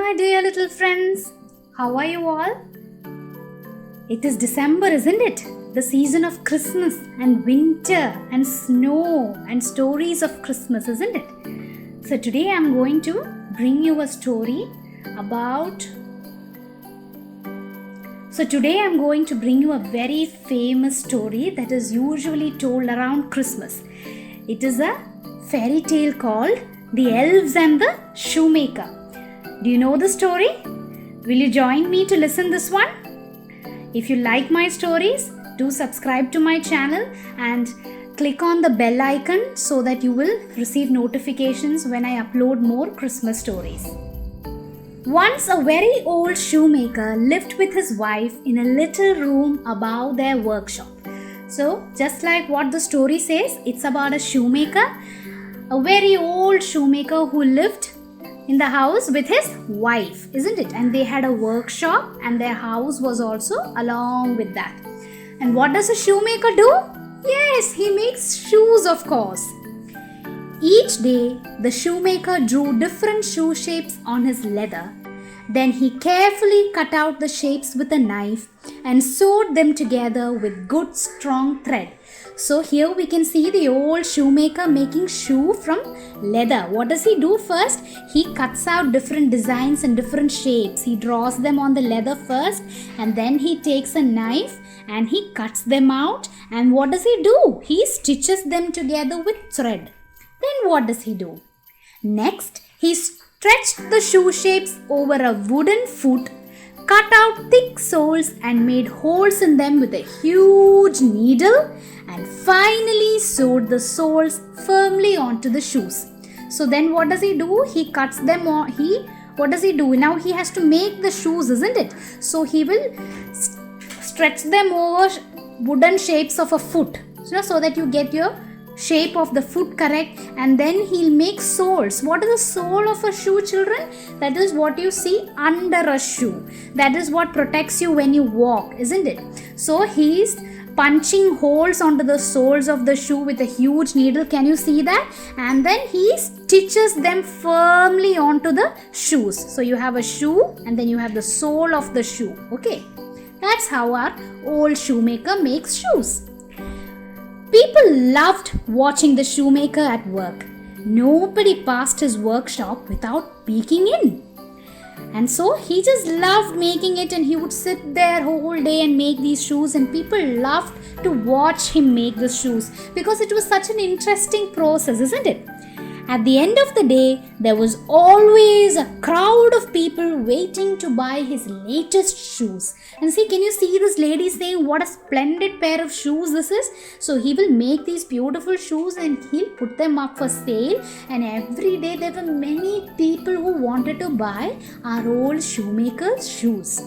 my dear little friends. How are you all? It is December, isn't it? The season of Christmas and winter and snow and stories of Christmas, isn't it? So today I'm going to bring you a story about... today I'm going to bring you a very famous story that is usually told around Christmas. It is a fairy tale called The Elves and the Shoemaker. Do you know the story? Will you join me to listen this one? If you like my stories, do subscribe to my channel and click on the bell icon so that you will receive notifications when I upload more Christmas stories. Once a very old shoemaker lived with his wife in a little room above their workshop. So, just like what the story says, it's about a shoemaker, a very old shoemaker who lived in the house with his wife, isn't it? And they had a workshop and their house was also along with that. And what does a shoemaker do? Yes, he makes shoes, of course. Each day, the shoemaker drew different shoe shapes on his leather. Then he carefully cut out the shapes with a knife and sewed them together with good strong thread. So here we can see the old shoemaker making shoe from leather. What does he do first? He cuts out different designs and different shapes. He draws them on the leather first and then he takes a knife and he cuts them out. And what does he do? He stitches them together with thread. Then what does he do? Next, he stretched the shoe shapes over a wooden foot, cut out thick soles and made holes in them with a huge needle, and finally sewed the soles firmly onto the shoes. So then what does he do? He cuts them on. What does he do? Now he has to make the shoes, isn't it? So he will stretch them over wooden shapes of a foot, so that you get your shape of the foot correct, and then he'll make soles. What is the sole of a shoe, children? That is what you see under a shoe. That is what protects you when you walk, isn't it? So he's punching holes onto the soles of the shoe with a huge needle. Can you see that? And then he stitches them firmly onto the shoes. So you have a shoe and then you have the sole of the shoe. Okay, that's how our old shoemaker makes shoes. People loved watching the shoemaker at work. Nobody passed his workshop without peeking in. And so he just loved making it, and he would sit there whole day and make these shoes, and people loved to watch him make the shoes because it was such an interesting process, isn't it? At the end of the day, there was always a crowd of people waiting to buy his latest shoes. And see, can you see this lady saying what a splendid pair of shoes this is? So he will make these beautiful shoes and he'll put them up for sale. And every day there were many people who wanted to buy our old shoemaker's shoes.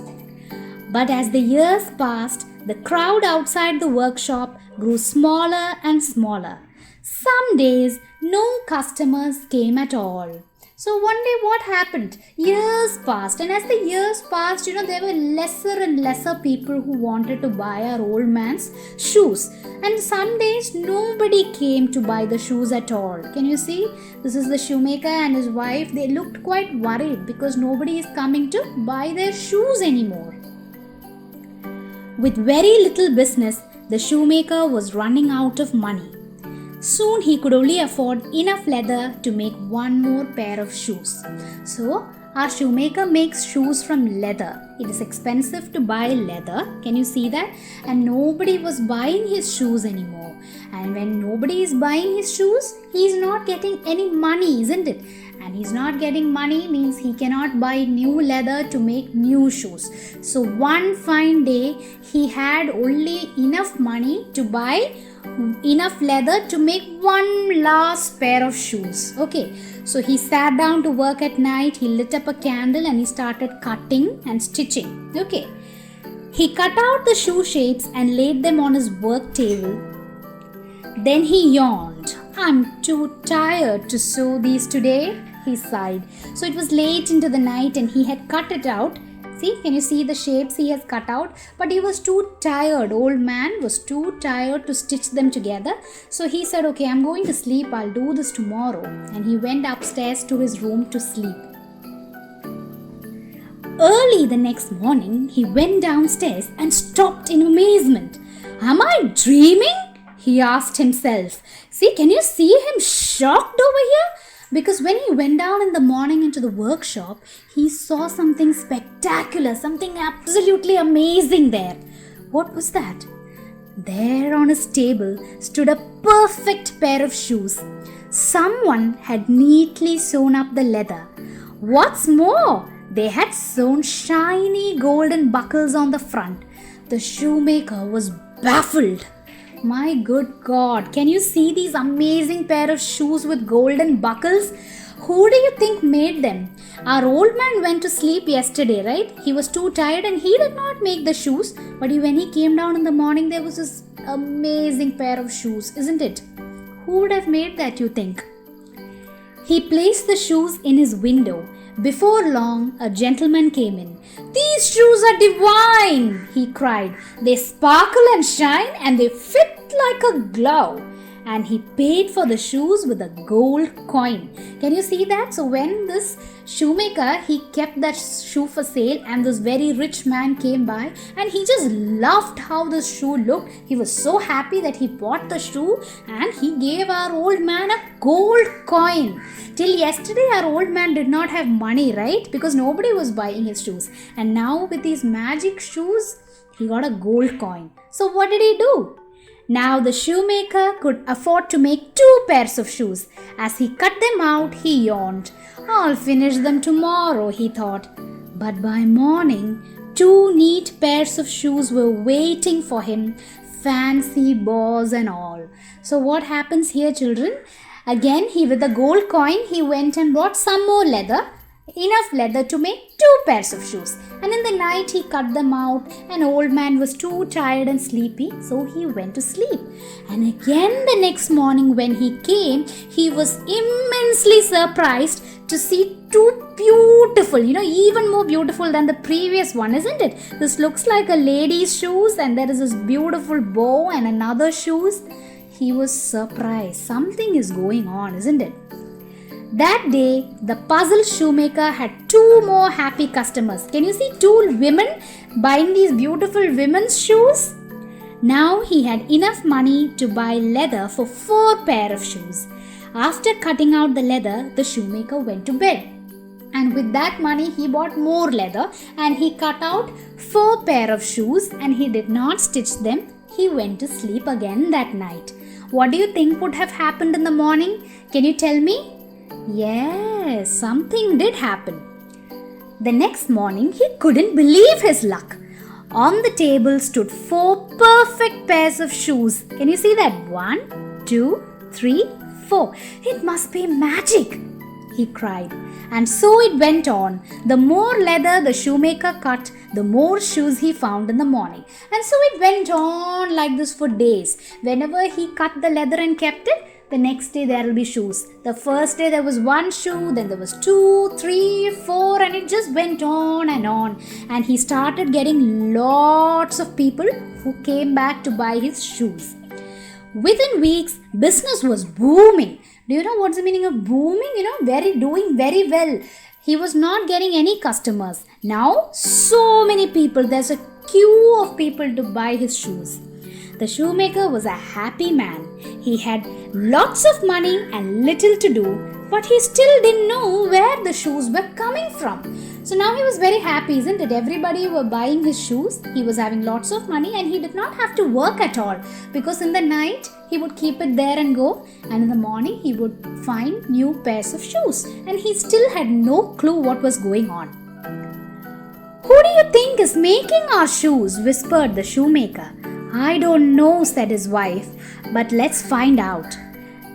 But as the years passed, the crowd outside the workshop grew smaller and smaller. Some days, no customers came at all. So one day what happened? Years passed, and as the years passed, there were lesser and lesser people who wanted to buy our old man's shoes. And some days nobody came to buy the shoes at all. Can you see? This is the shoemaker and his wife. They looked quite worried because nobody is coming to buy their shoes anymore. With very little business, the shoemaker was running out of money. Soon he could only afford enough leather to make one more pair of shoes. So our shoemaker makes shoes from leather. It is expensive to buy leather. Can you see that? And nobody was buying his shoes anymore. And when nobody is buying his shoes, he is not getting any money, isn't it? And he's not getting money means he cannot buy new leather to make new shoes. So one fine day, he had only enough money to buy enough leather to make one last pair of shoes. Okay, so he sat down to work at night. He lit up a candle and he started cutting and stitching. Okay, he cut out the shoe shapes and laid them on his work table. Then he yawned. I'm too tired to sew these today, he sighed. So it was late into the night and he had cut it out. See, can you see the shapes he has cut out? But he was too tired. Old man was too tired to stitch them together. So he said, okay, I'm going to sleep. I'll do this tomorrow. And he went upstairs to his room to sleep. Early the next morning, he went downstairs and stopped in amazement. Am I dreaming? He asked himself. See, can you see him shocked over here? Because when he went down in the morning into the workshop, he saw something spectacular, something absolutely amazing there. What was that? There on his table stood a perfect pair of shoes. Someone had neatly sewn up the leather. What's more, they had sewn shiny golden buckles on the front. The shoemaker was baffled. My good God, can you see these amazing pair of shoes with golden buckles? Who do you think made them? Our old man went to sleep yesterday, right? He was too tired and he did not make the shoes. But when he came down in the morning, there was this amazing pair of shoes, isn't it? Who would have made that, you think? He placed the shoes in his window. Before long, a gentleman came in. These shoes are divine, he cried. They sparkle and shine and they fit like a glove. And he paid for the shoes with a gold coin. Can you see that? So when this shoemaker, he kept that shoe for sale and this very rich man came by and he just loved how this shoe looked. He was so happy that he bought the shoe and he gave our old man a gold coin. Till yesterday, our old man did not have money, right? Because nobody was buying his shoes. And now with these magic shoes, he got a gold coin. So what did he do? Now the shoemaker could afford to make 2 pairs of shoes. As he cut them out, he yawned. I'll finish them tomorrow, he thought. But by morning, 2 neat pairs of shoes were waiting for him, fancy bows and all. So what happens here, children? Again, with the gold coin, he went and bought some more leather. Enough leather to make 2 pairs of shoes. And in the night he cut them out. An old man was too tired and sleepy, so he went to sleep. And again the next morning when he came, he was immensely surprised to see 2 beautiful, even more beautiful than the previous one, isn't it? This looks like a lady's shoes and there is this beautiful bow and another shoes. He was surprised. Something is going on, isn't it? That day, the puzzled shoemaker had 2 more happy customers. Can you see 2 women buying these beautiful women's shoes? Now he had enough money to buy leather for 4 pair of shoes. After cutting out the leather, the shoemaker went to bed. And with that money, he bought more leather and he cut out 4 pair of shoes and he did not stitch them. He went to sleep again that night. What do you think would have happened in the morning? Can you tell me? Yes, something did happen. The next morning, he couldn't believe his luck. On the table stood 4 perfect pairs of shoes. Can you see that? 1, 2, 3, 4. It must be magic, he cried. And so it went on. The more leather the shoemaker cut, the more shoes he found in the morning. And so it went on like this for days. Whenever he cut the leather and kept it, the next day there will be shoes. The first day there was 1 shoe, then there was 2, 3, 4 and it just went on. And he started getting lots of people who came back to buy his shoes. Within weeks, business was booming. Do you know what's the meaning of booming? Doing very well. He was not getting any customers. Now, so many people. There's a queue of people to buy his shoes. The shoemaker was a happy man. He had lots of money and little to do, but he still didn't know where the shoes were coming from. So now he was very happy, isn't it? Everybody were buying his shoes. He was having lots of money and he did not have to work at all, because in the night he would keep it there and go, and in the morning he would find new pairs of shoes, and he still had no clue what was going on. Who do you think is making our shoes? Whispered the shoemaker. I don't know, said his wife, but let's find out.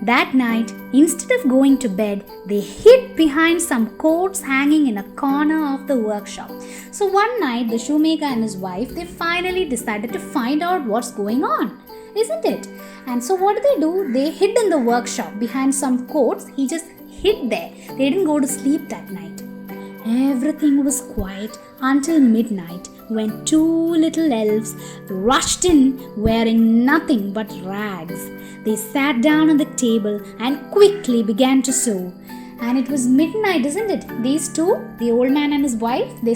That night, instead of going to bed, they hid behind some coats hanging in a corner of the workshop. So one night, the shoemaker and his wife, they finally decided to find out what's going on, isn't it? And so what do? They hid in the workshop behind some coats. He just hid there. They didn't go to sleep that night. Everything was quiet until midnight, when 2 little elves rushed in wearing nothing but rags. They sat down on the table and quickly began to sew. And it was midnight, isn't it? These two, the old man and his wife, they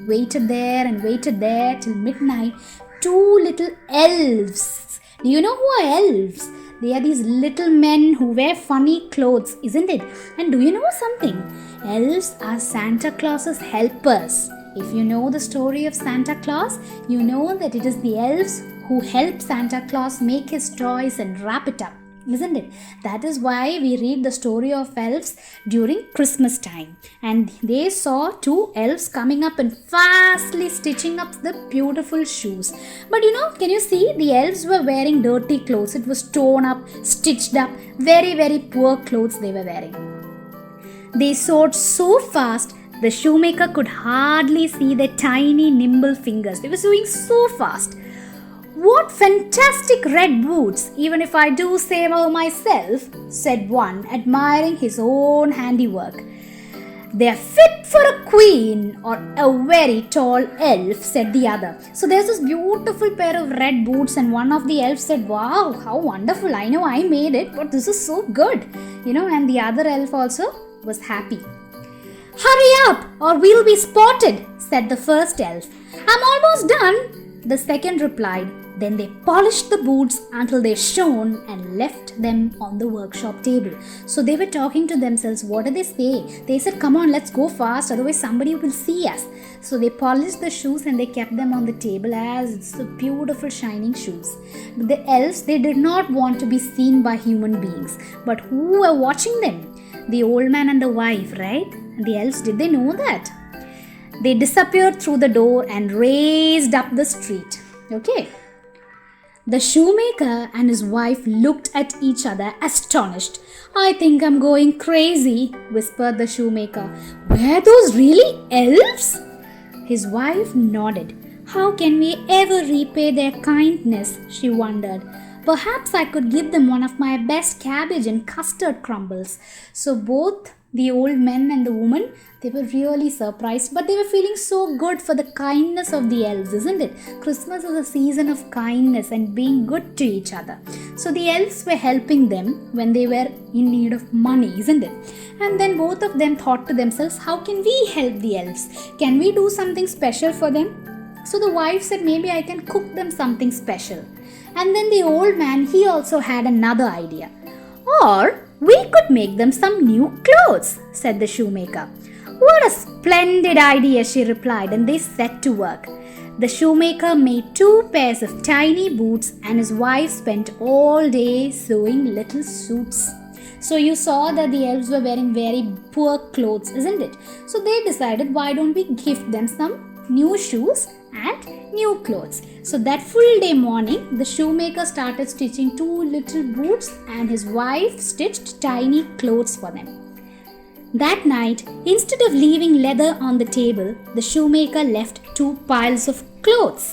waited there till midnight. Two little elves. Do you know who are elves? They are these little men who wear funny clothes, isn't it? And do you know something? Elves are Santa Claus's helpers. If you know the story of Santa Claus, you know that it is the elves who help Santa Claus make his toys and wrap it up, isn't it? That is why we read the story of elves during Christmas time. And they saw two elves coming up and fastly stitching up the beautiful shoes. But can you see? The elves were wearing dirty clothes. It was torn up, stitched up, very, very poor clothes they were wearing. They sewed so fast, the shoemaker could hardly see their tiny, nimble fingers. They were sewing so fast. What fantastic red boots, even if I do say so myself, said one, admiring his own handiwork. They're fit for a queen or a very tall elf, said the other. So there's this beautiful pair of red boots, and one of the elves said, wow, how wonderful. I know I made it, but this is so good. And the other elf also was happy. Hurry up or we'll be spotted, said the first elf. I'm almost done, the second replied. Then they polished the boots until they shone and left them on the workshop table. So they were talking to themselves. What did they say? They said, come on, let's go fast, otherwise somebody will see us. So they polished the shoes and they kept them on the table as it's the beautiful shining shoes. But the elves, they did not want to be seen by human beings. But who were watching them? The old man and the wife, right? And the elves, did they know that? They disappeared through the door and raced up the street. Okay. The shoemaker and his wife looked at each other astonished. I think I'm going crazy, whispered the shoemaker. Were those really elves? His wife nodded. How can we ever repay their kindness? She wondered. Perhaps I could give them one of my best cabbage and custard crumbles. So both the old men and the woman, they were really surprised, but they were feeling so good for the kindness of the elves, isn't it? Christmas is a season of kindness and being good to each other. So the elves were helping them when they were in need of money, isn't it? And then both of them thought to themselves, how can we help the elves? Can we do something special for them? So the wife said, maybe I can cook them something special. And then the old man, he also had another idea. Or we could make them some new clothes, said the shoemaker. What a splendid idea, she replied, and they set to work. The shoemaker made 2 pairs of tiny boots and his wife spent all day sewing little suits. So you saw that the elves were wearing very poor clothes, isn't it? So they decided, why don't we gift them some new shoes and new clothes. So that full day morning, the shoemaker started stitching 2 little boots and his wife stitched tiny clothes for them. That night, instead of leaving leather on the table, the shoemaker left 2 piles of clothes.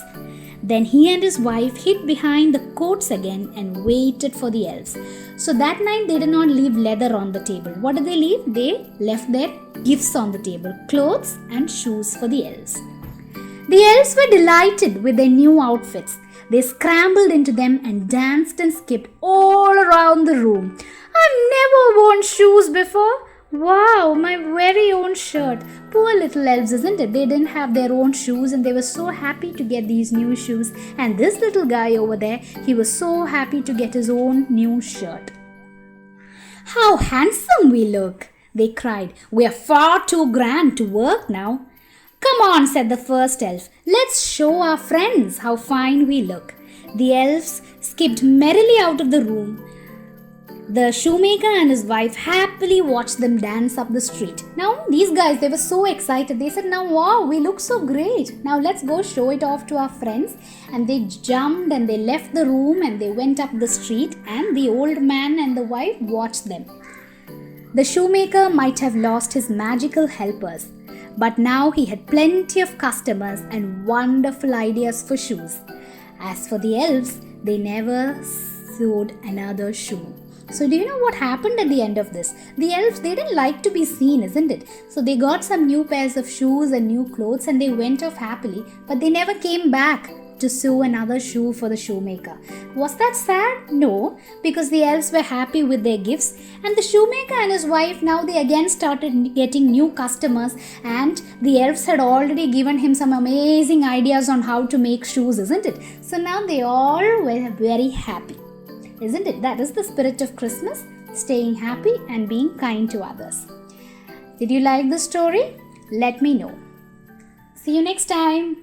Then he and his wife hid behind the coats again and waited for the elves. So that night they did not leave leather on the table. What did they leave? They left their gifts on the table, clothes and shoes for the elves. The elves were delighted with their new outfits. They scrambled into them and danced and skipped all around the room. I've never worn shoes before. Wow, my very own shirt. Poor little elves, isn't it? They didn't have their own shoes and they were so happy to get these new shoes. And this little guy over there, he was so happy to get his own new shirt. How handsome we look, they cried. We are far too grand to work now. Come on, said the first elf. Let's show our friends how fine we look. The elves skipped merrily out of the room. The shoemaker and his wife happily watched them dance up the street. Now, these guys, they were so excited. They said, now, wow, we look so great. Now, let's go show it off to our friends. And they jumped and they left the room and they went up the street. And the old man and the wife watched them. The shoemaker might have lost his magical helpers. But now he had plenty of customers and wonderful ideas for shoes. As for the elves, they never sewed another shoe. So do you know what happened at the end of this? The elves, they didn't like to be seen, isn't it? So they got some new pairs of shoes and new clothes and they went off happily, but they never came back to sew another shoe for the shoemaker. Was that sad? No, because the elves were happy with their gifts, and the shoemaker and his wife, now they again started getting new customers, and the elves had already given him some amazing ideas on how to make shoes, isn't it? So now they all were very happy, isn't it? That is the spirit of Christmas, staying happy and being kind to others. Did you like the story? Let me know. See you next time.